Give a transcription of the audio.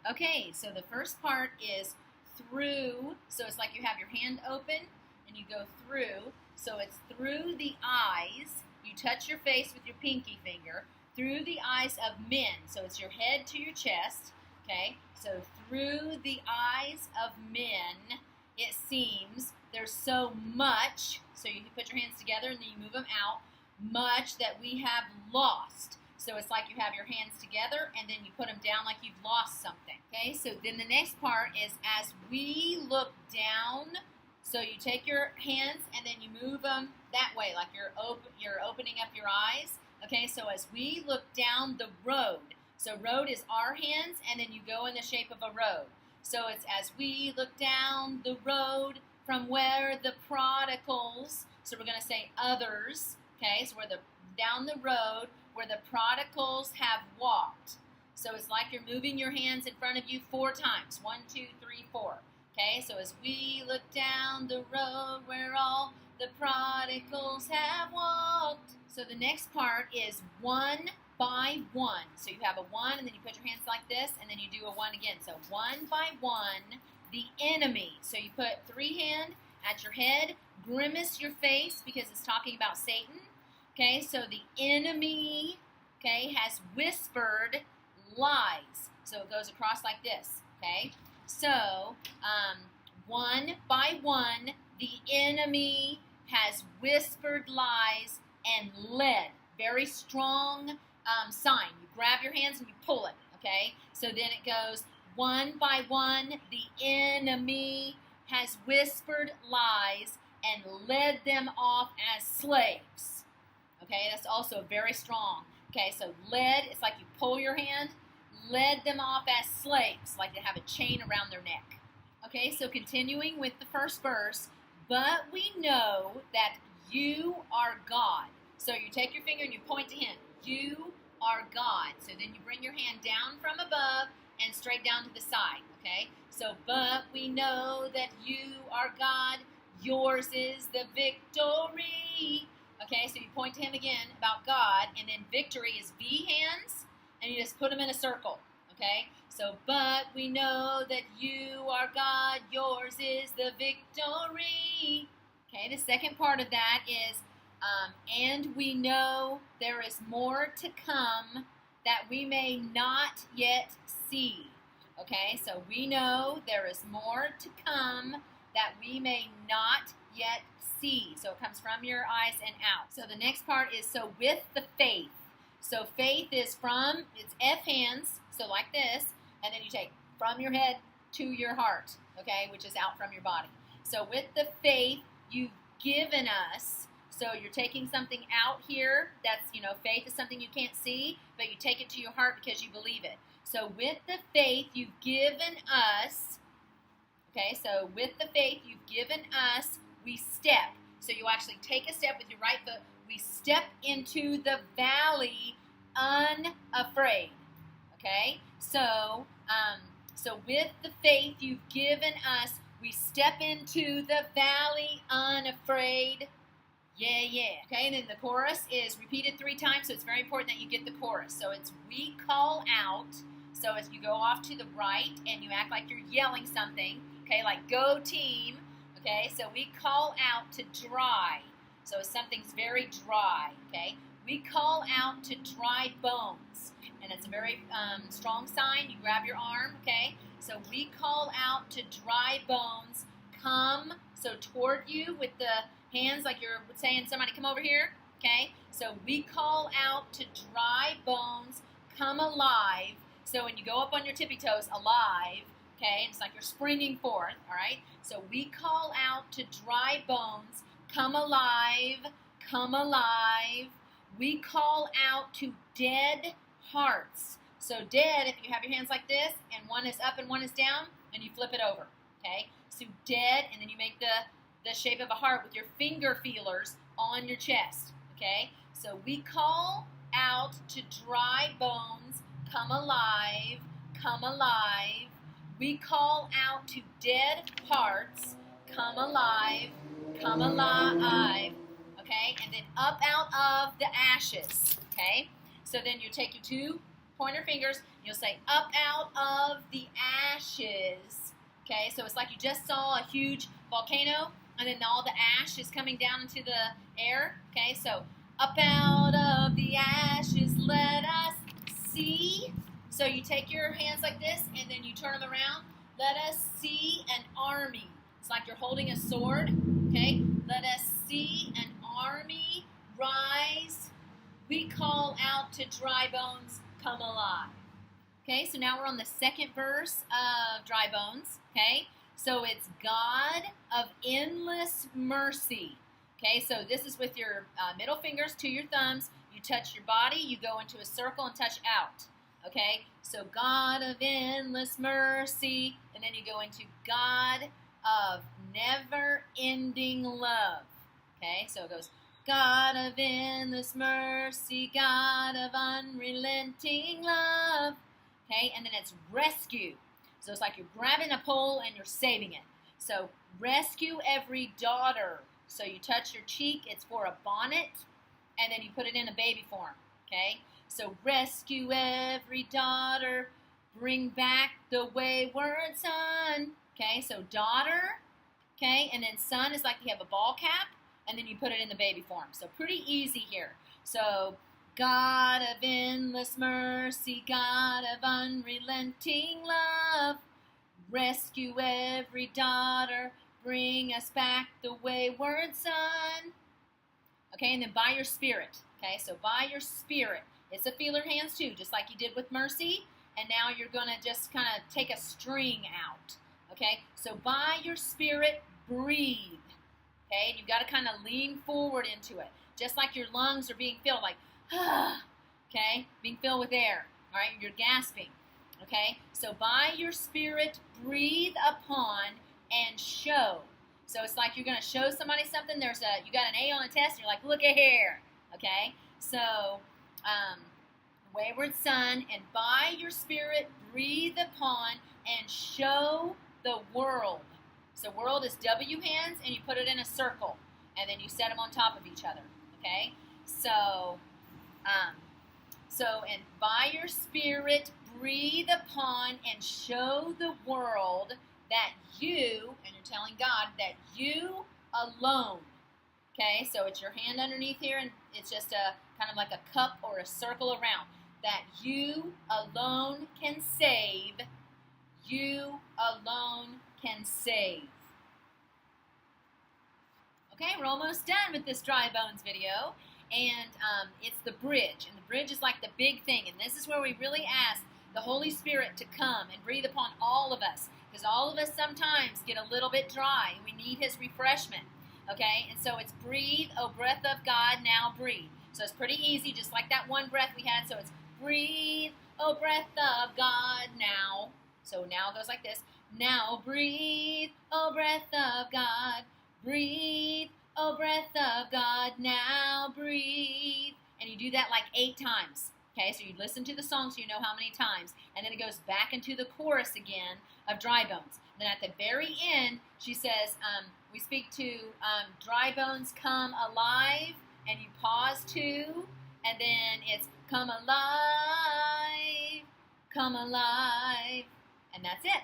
Okay, so the first part is through. So it's like you have your hand open and you go through. So it's through the eyes. You touch your face with your pinky finger. Through the eyes of men. So it's your head to your chest. Okay, so through the eyes of men, it seems there's so much. So you put your hands together and then you move them out. Much that we have lost. So it's like you have your hands together and then you put them down like you've lost something. Okay, so then the next part is as we look down. So you take your hands and then you move them that way, like you're opening up your eyes. Okay, so as we look down the road. So road is our hands and then you go in the shape of a road. So it's as we look down the road from where the prodigals, so we're going to say others. Okay, so we're down the road where the prodigals have walked. So it's like you're moving your hands in front of you 4 times. 1, 2, 3, 4. Okay, so as we look down the road where all the prodigals have walked. So the next part is 1 by 1. So you have a 1 and then you put your hands like this and then you do a 1 again. So 1 by 1, the enemy. So you put 3 hand at your head, grimace your face because it's talking about Satan. Okay, so the enemy, okay, has whispered lies. So it goes across like this, okay? So, 1 by 1, the enemy has whispered lies and led. Very strong sign. You grab your hands and you pull it, okay? So then it goes 1 by 1, the enemy has whispered lies and led them off as slaves. Okay, that's also very strong. Okay, so led, it's like you pull your hand, led them off as slaves, like they have a chain around their neck. Okay, so continuing with the first verse, but we know that you are God. So you take your finger and you point to him. You are God. So then you bring your hand down from above and straight down to the side. Okay, so but we know that you are God. Yours is the victory. Okay, so you point to him again about God, and then victory is V hands, and you just put them in a circle. Okay, so but we know that you are God, yours is the victory. Okay, the second part of that is, and we know there is more to come that we may not yet see. Okay, so we know there is more to come that we may not yet see. So it comes from your eyes and out. So the next part is so with the faith. So faith is from, it's F hands, so like this, and then you take from your head to your heart, okay, which is out from your body. So with the faith you've given us, so you're taking something out here that's, faith is something you can't see, but you take it to your heart because you believe it. So with the faith you've given us, okay, so with the faith you've given us, we step. So you actually take a step with your right foot. We step into the valley unafraid. Okay? So, so with the faith you've given us, we step into the valley unafraid. Yeah, yeah. Okay, and then the chorus is repeated 3 times, so it's very important that you get the chorus. So it's we call out. So as you go off to the right and you act like you're yelling something, okay, like go team. Okay, so we call out to dry. So if something's very dry, okay, we call out to dry bones. And it's a very strong sign. You grab your arm, okay? So we call out to dry bones. Come, so toward you with the hands like you're saying, somebody come over here, okay? So we call out to dry bones, come alive. So when you go up on your tippy toes, alive, okay, it's like you're springing forth, all right? So we call out to dry bones, come alive, come alive. We call out to dead hearts. So dead, if you have your hands like this, and one is up and one is down, and you flip it over, okay? So dead, and then you make the shape of a heart with your finger feelers on your chest, okay? So we call out to dry bones, come alive, come alive. We call out to dead hearts, come alive, come alive, okay? And then up out of the ashes, okay? So then you take your 2 pointer fingers. You'll say, up out of the ashes. Okay, so it's like you just saw a huge volcano, and then all the ash is coming down into the air. Okay, so up out of the ashes, let us see. So you take your hands like this, and then you turn them around. Let us see an army. It's like you're holding a sword. Okay, let us see an army rise. We call out to dry bones, come alive. Okay, so now we're on the second verse of Dry Bones. Okay, so it's God of endless mercy. Okay, so this is with your middle fingers to your thumbs. You touch your body, you go into a circle and touch out. Okay, so God of endless mercy, and then you go into God of never-ending love. Okay, so it goes, God of endless mercy, God of unrelenting love. Okay, and then it's rescue. So it's like you're grabbing a pole and you're saving it. So rescue every daughter. So you touch your cheek, it's for a bonnet, and then you put it in a baby form. Okay, so rescue every daughter, bring back the wayward son. Okay, so daughter, okay, and then son is like you have a ball cap, and then you put it in the baby form. So pretty easy here. So God of endless mercy, God of unrelenting love, rescue every daughter, bring us back the wayward son. Okay, and then by your spirit. Okay, so by your spirit. It's a feeler hands too, just like you did with mercy. And now you're going to just kind of take a string out. Okay, so by your spirit, breathe. Okay, and you've got to kind of lean forward into it. Just like your lungs are being filled, like, okay, being filled with air. All right, you're gasping. Okay, so by your spirit, breathe upon and show. So it's like you're going to show somebody something. You got an A on a test, and you're like, look at here. Okay, so wayward son, and by your spirit, breathe upon and show the world. So world is W hands, and you put it in a circle, and then you set them on top of each other. Okay, so and by your spirit, breathe upon and show the world that you, and you're telling God that you alone. Okay, so it's your hand underneath here, and it's just a kind of like a cup or a circle around. That you alone can save. You alone can save. Okay, we're almost done with this Dry Bones video, and it's the bridge, and the bridge is like the big thing, and this is where we really ask the Holy Spirit to come and breathe upon all of us, because all of us sometimes get a little bit dry, and we need His refreshment. Okay, and so it's breathe, O breath of God, now breathe. So it's pretty easy, just like that one breath we had. So it's breathe, O breath of God, now. So now it goes like this. Now breathe, O breath of God. Breathe, O breath of God, now breathe. And you do that like 8 times. Okay, so you listen to the song so you know how many times. And then it goes back into the chorus again of Dry Bones. Then at the very end, she says, we speak to dry bones come alive, and you pause too, and then it's come alive, and that's it.